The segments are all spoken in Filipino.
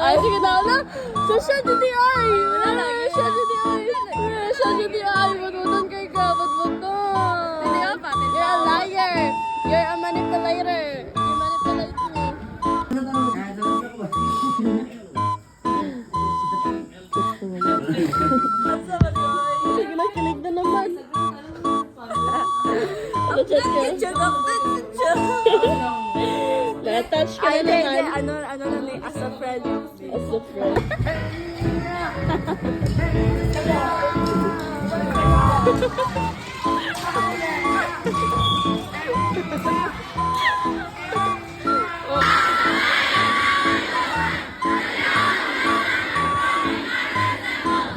Ay, sige na, wala. Social duty ay. Wala na. Social duty ay. Social duty ay. Ba't kay ka? Ba't? You're a liar. You're a manipulator. You manipulate me. Sige na, kilig na naman. Ano chat ka? Na-touch ka na naman. Ano na ni, as a friend. As a friend.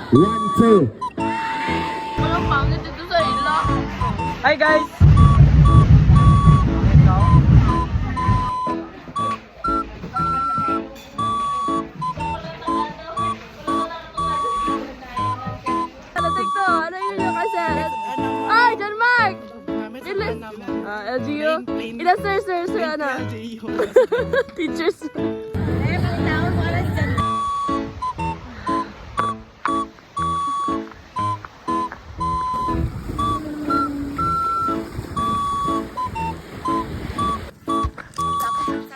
One, two. Walang pangit dito sa ila. Hi guys! Ano yun yung kasi? Ay, John Mark! LGU? Ilan sir, ano? Teachers.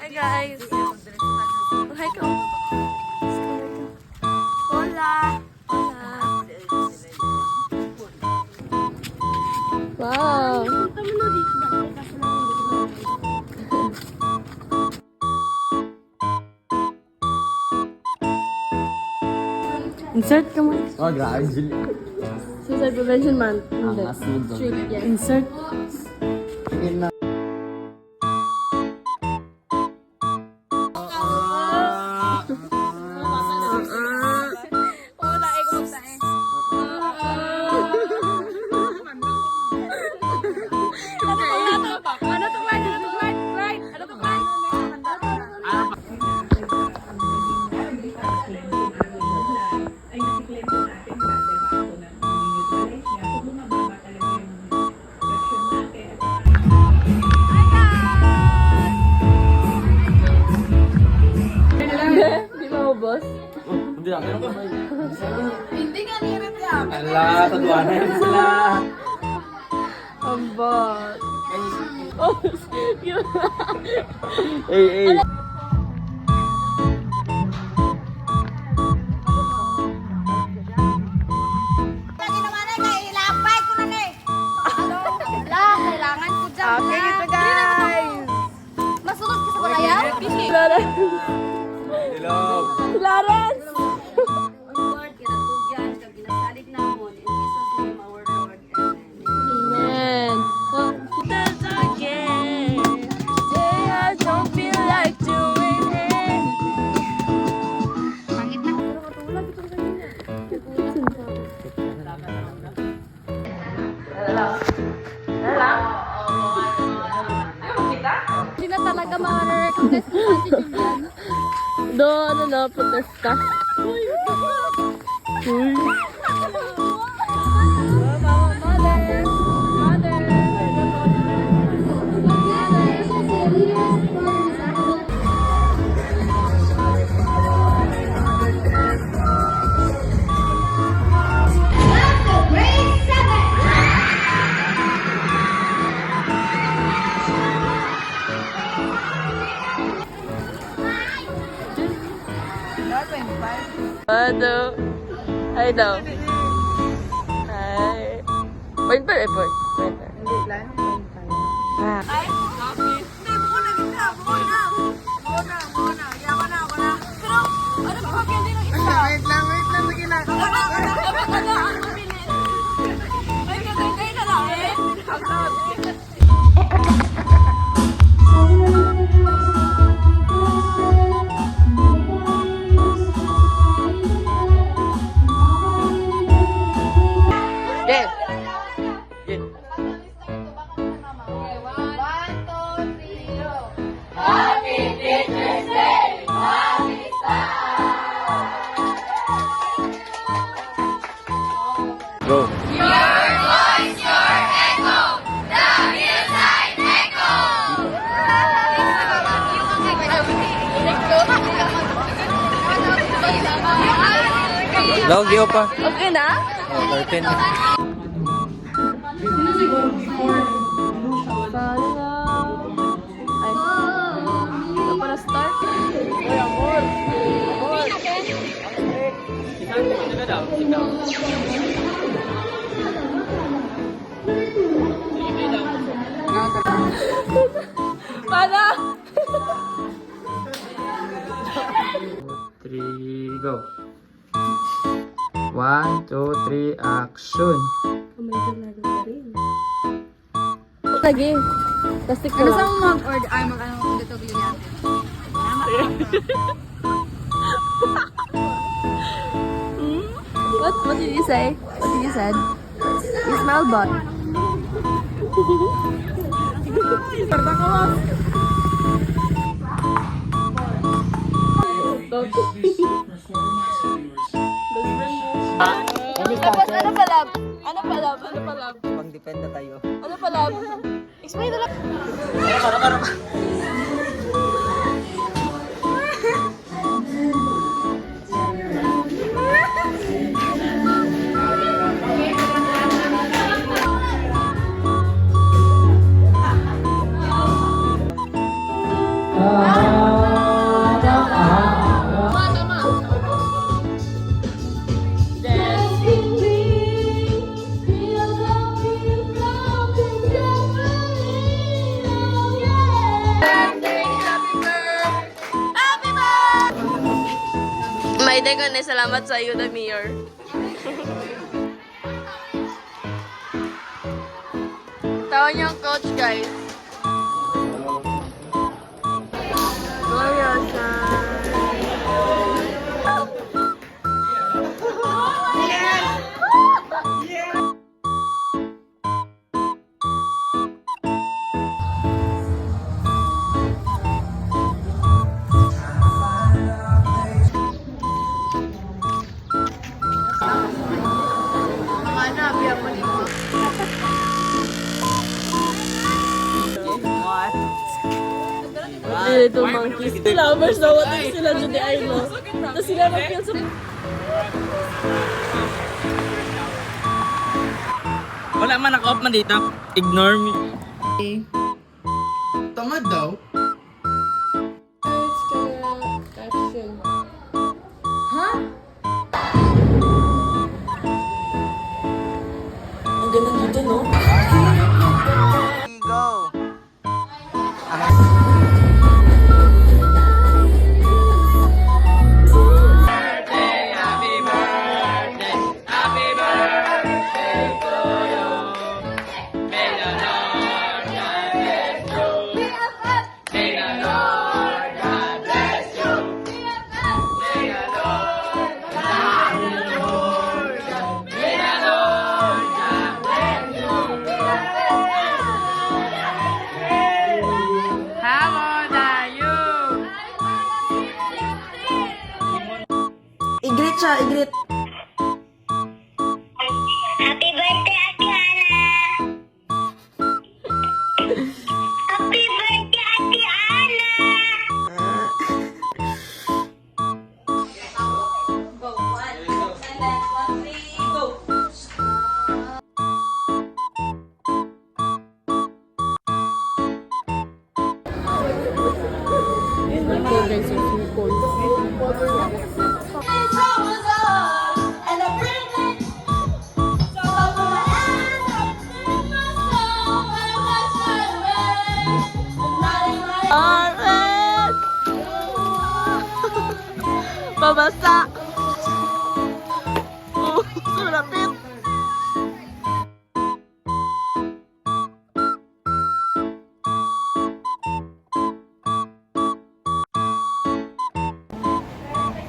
Hi guys! Hi ko. Hola! Wow! Insert ka mo. Oh, grabe, Julie. Suicide Prevention Month. Hindi. asunod doon. Street, yeah. Insert. Di ba ubos? Hindi natin. Hindi nga nirit yan. Ala, taduan na yun sila. Ang bot. Oh, Hey. Lagi naman eh, kaya ilapay ko na eh. Wala, kailangan ko dyan. Okay, ito guys. Masunod ka sa balayan? Clarence. Hello. Clarence. Amen. That's again. Day I don't feel like doing it. Hindi na talaga ma-recognize ko si Julian. Ano na, protesta. Uy. Ano? Hi daw. Hi. Point per effort. Hindi lang. Ay, hindi, buko na kita. Buko na. Yaman na. Pero, ano ba kaya din ang isa? Wait lang. Sige na. Ano, ang mabilis. Ay, kagay na lang eh. Yes. Okay, 1, Logi pa. Okay na? Oh, 13. Ay. Ito para start. Ay, amor. Amor. Para! 3, go. 1, 2, 3, action. Lagi. Plastic Ano sa mag-order? Ay, mag-ano kung dito bilhin natin. What did you say? What did you said? You smell bad. Tapos ano pa lab? Ano pa lab? Ano pa lab? Pang-dependa tayo. Ano pa lab? Explain na lang. May dagon na salamat sa iyo, Mayor. Tawan yung coach, guys. Gloriosa. Little monkeys. Lovers na what if sila dyan ay no. Tapos sila mag-feel sa... Wala man naka-off man dito. Ignore me. Tamad daw. It's gonna caption. Ha? Ang ganda dito, no? Go! I-greet siya, i-greet. Happy birthday, Ate Ana! Happy birthday, Ate Ana! Go, 1, 2, 3, go! Ito guys, yung sipol. Alright! Babasa! Oh, surapit!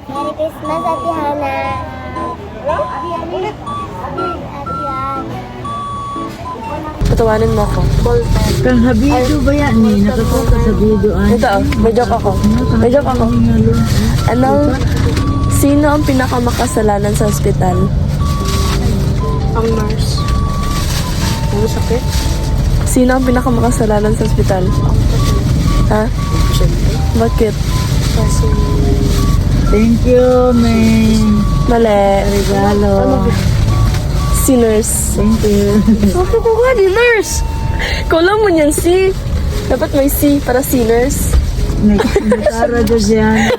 Merry Christmas, Ate Hana! Ulit! Ate Hana! Patawanin mo ako. Kang habido ba yan eh? Nakakuha sa video Ito, may joke ako. May joke ako. Ano? Sino ang pinakamakasalanan sa ospital? Ang nurse. Ang sakit? Sino ang pinakamakasalanan sa ospital? Ha? Bakit? Kasi Thank you, May. Mali. Regalo. Sinners. Thank you. Ako ko nga, di nurse. Kulang mo niyan, C. Dapat may C para sinners. Nagkara dyan.